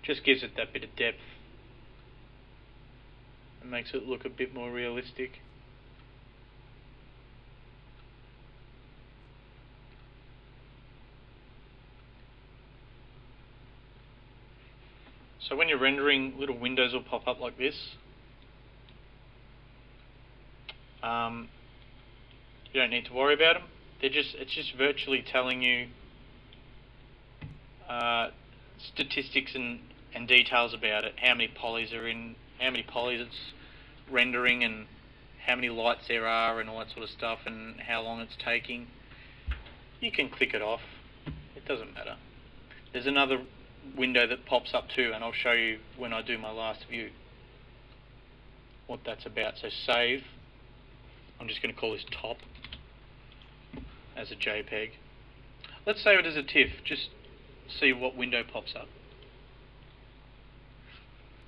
Just gives it that bit of depth. It makes it look a bit more realistic. So when you're rendering, little windows will pop up like this. You don't need to worry about them. It's just virtually telling you statistics and details about it. How many polys are in, how many polys it's rendering, and how many lights there are, and all that sort of stuff, and how long it's taking. You can click it off. It doesn't matter. There's another window that pops up too, and I'll show you when I do my last view what that's about. So save. I'm just going to call this top as a JPEG. Let's save it as a TIFF. Just see what window pops up.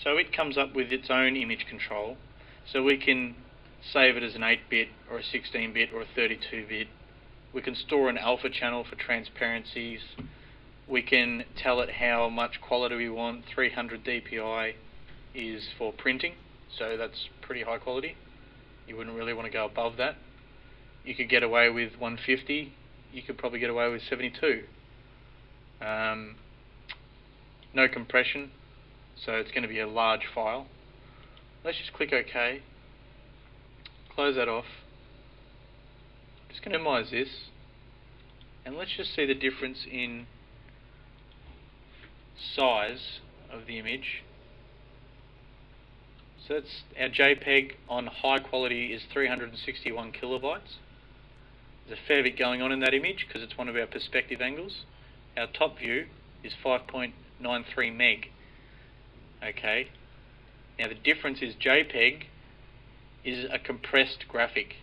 So it comes up with its own image control. So we can save it as an 8-bit or a 16-bit or a 32-bit. We can store an alpha channel for transparencies. We can tell it how much quality we want. 300 dpi is for printing, so that's pretty high quality. You wouldn't really want to go above that. You could get away with 150. You could probably get away with 72. No compression, so it's going to be a large file. Let's just click OK. Close that off. Just going to minimize this, and let's just see the difference in size of the image. So that's our JPEG on high quality is 361 kilobytes. There's a fair bit going on in that image because it's one of our perspective angles. Our top view is 5.93 meg. Okay. Now the difference is JPEG is a compressed graphic.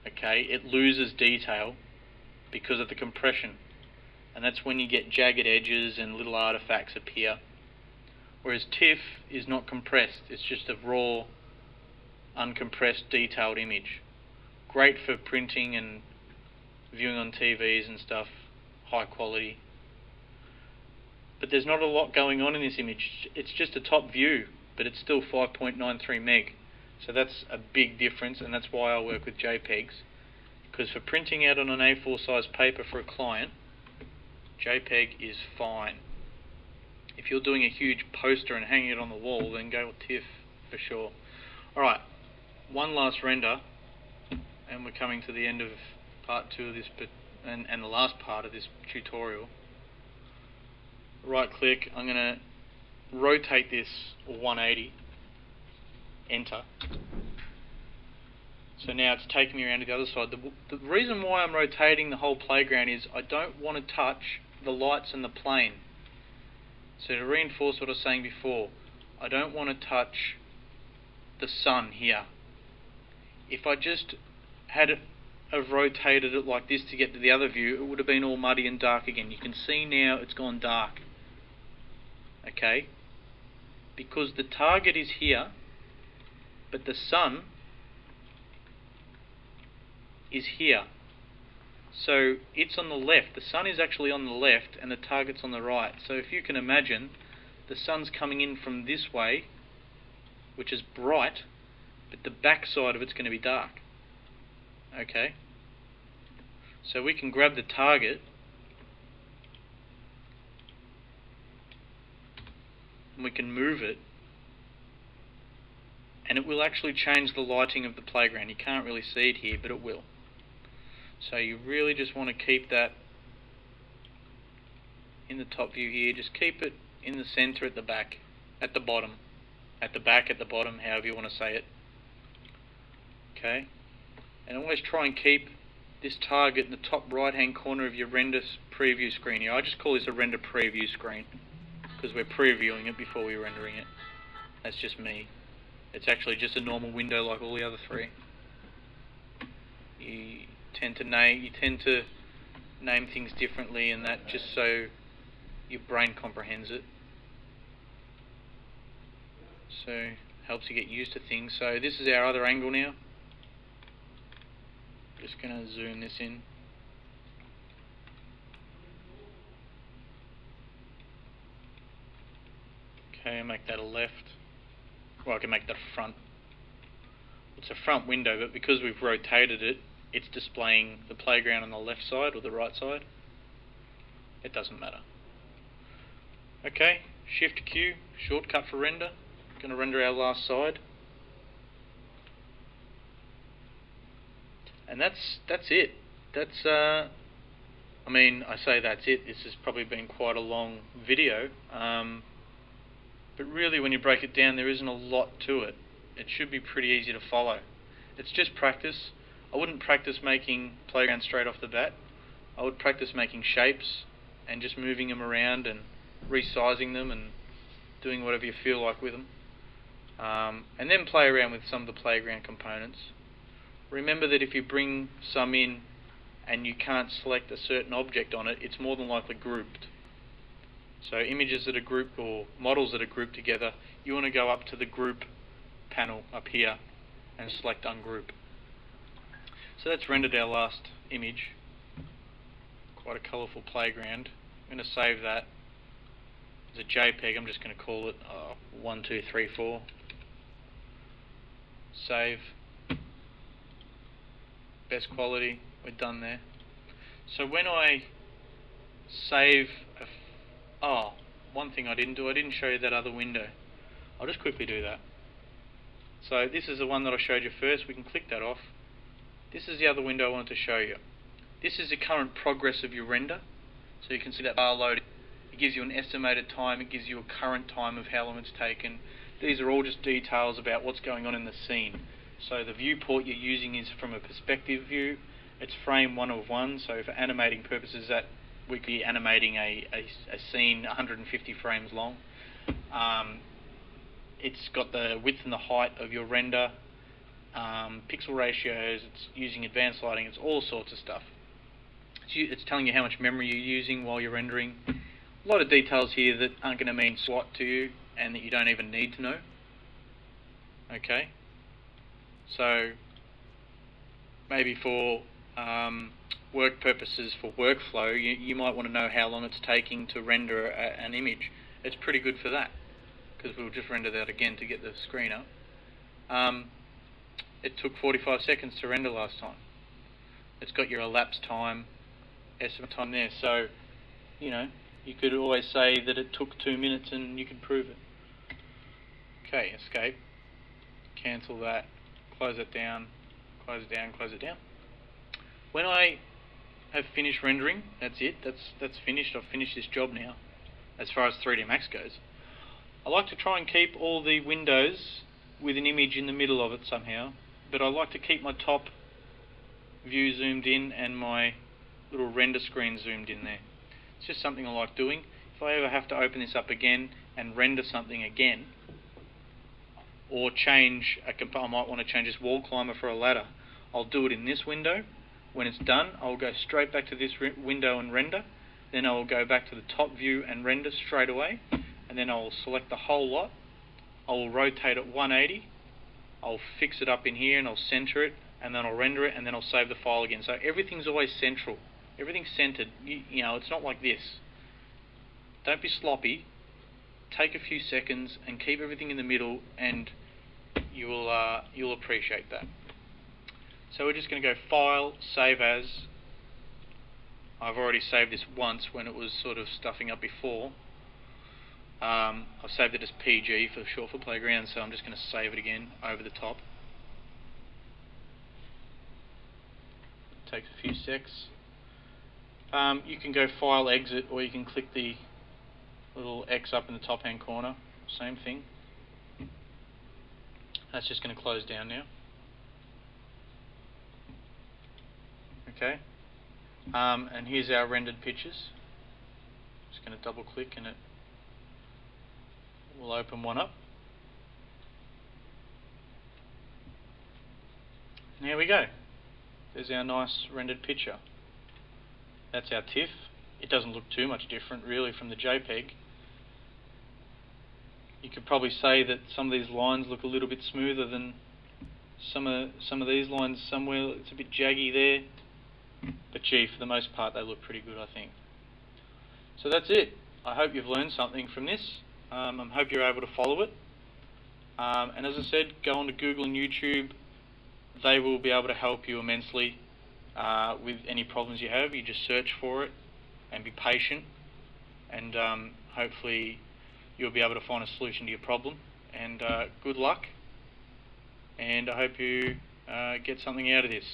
Okay, it loses detail because of the compression, and that's when you get jagged edges and little artifacts appear. Whereas TIFF is not compressed, it's just a raw, uncompressed, detailed image. Great for printing and viewing on TVs and stuff, high quality. But there's not a lot going on in this image. It's just a top view, but it's still 5.93 meg. So that's a big difference, and that's why I work with JPEGs. Because for printing out on an A4 size paper for a client, JPEG is fine. If you're doing a huge poster and hanging it on the wall, then go with TIFF for sure. Alright, one last render, and we're coming to the end of part 2 of this, and the last part of this tutorial. Right click, I'm going to rotate this 180, enter. So now it's taking me around to the other side. The reason why I'm rotating the whole playground is I don't want to touch the lights and the plane. So to reinforce what I was saying before, I don't want to touch the sun here. If I just had it have rotated it like this to get to the other view, it would have been all muddy and dark again. You can see now it's gone dark. Okay? Because the target is here, but the sun is here. So it's on the left. The sun is actually on the left and the target's on the right. So if you can imagine, the sun's coming in from this way, which is bright, but the back side of it's going to be dark. Okay? So we can grab the target and we can move it, and it will actually change the lighting of the playground. You can't really see it here, but it will. So you really just want to keep that in the top view here. Just keep it in the center at the back, at the bottom, at the back, at the bottom, however you want to say it. Okay? And always try and keep this target in the top right hand corner of your render preview screen here. I just call this a render preview screen because we're previewing it before we're rendering it. That's just me. It's actually just a normal window like all the other three. You tend to name things differently, and that just so your brain comprehends it. So helps you get used to things. So this is our other angle now. Just going to zoom this in. Okay, make that a left. Well, I can make that a front. It's a front window, but because we've rotated it, it's displaying the playground on the left side or the right side. It doesn't matter. Okay, Shift Q, shortcut for render. Going to render our last side. And that's it. That's I mean, I say that's it. This has probably been quite a long video, but really, when you break it down, there isn't a lot to it. It should be pretty easy to follow. It's just practice. I wouldn't practice making playgrounds straight off the bat. I would practice making shapes and just moving them around and resizing them and doing whatever you feel like with them. And then play around with some of the playground components. Remember that if you bring some in and you can't select a certain object on it, it's more than likely grouped. So images that are grouped or models that are grouped together, you want to go up to the group panel up here and select ungroup. So that's rendered our last image. Quite a colourful playground. I'm going to save that as a JPEG. I'm just going to call it 1234. Save. Best quality. We're done there. So when I save one thing I didn't do, I didn't show you that other window. I'll just quickly do that. So this is the one that I showed you first. We can click that off. This is the other window I wanted to show you. This is the current progress of your render. So you can see that bar loading. It gives you an estimated time. It gives you a current time of how long it's taken. These are all just details about what's going on in the scene. So the viewport you're using is from a perspective view. It's frame 1 of 1. So for animating purposes, that we could be animating a scene 150 frames long. It's got the width and the height of your render, pixel ratios, it's using advanced lighting, it's all sorts of stuff. It's telling you how much memory you're using while you're rendering. A lot of details here that aren't going to mean squat to you and that you don't even need to know. Okay, so maybe for work purposes, for workflow, you might want to know how long it's taking to render an image. It's pretty good for that, because we'll just render that again to get the screen up. It took 45 seconds to render last time. It's got your elapsed time, estimate time there, so you know, you could always say that it took 2 minutes and you could prove it. Okay, escape, cancel that, close it down, close it down, close it down. When I have finished rendering, that's it, that's finished. I've finished this job now as far as 3D Max goes. I like to try and keep all the windows with an image in the middle of it somehow, but I like to keep my top view zoomed in and my little render screen zoomed in there. It's just something I like doing. If I ever have to open this up again and render something again, or change I might want to change this wall climber for a ladder, I'll do it in this window. When it's done, I'll go straight back to this window and render. Then I will go back to the top view and render straight away. And then I'll select the whole lot. I will rotate it 180. I'll fix it up in here and I'll center it, and then I'll render it, and then I'll save the file again. So everything's always central. Everything's centered. You know, it's not like this. Don't be sloppy. Take a few seconds and keep everything in the middle, and you'll appreciate that. So we're just going to go File, Save As. I've already saved this once when it was sort of stuffing up before. I've saved it as PG for short for playground, so I'm just going to save it again over the top. It takes a few secs. You can go File, Exit, or you can click the little X up in the top hand corner. Same thing. That's just going to close down now. Okay. And here's our rendered pictures. Just going to double click and it will open one up. And here we go. There's our nice rendered picture. That's our TIFF. It doesn't look too much different really from the JPEG. You could probably say that some of these lines look a little bit smoother than some of these lines. Somewhere it's a bit jaggy there. But gee, for the most part they look pretty good, I think. So that's it. I hope you've learned something from this. I hope you're able to follow it. And as I said, go on to Google and YouTube. They will be able to help you immensely with any problems you have. You just search for it and be patient, and hopefully you'll be able to find a solution to your problem. And good luck, and I hope you get something out of this.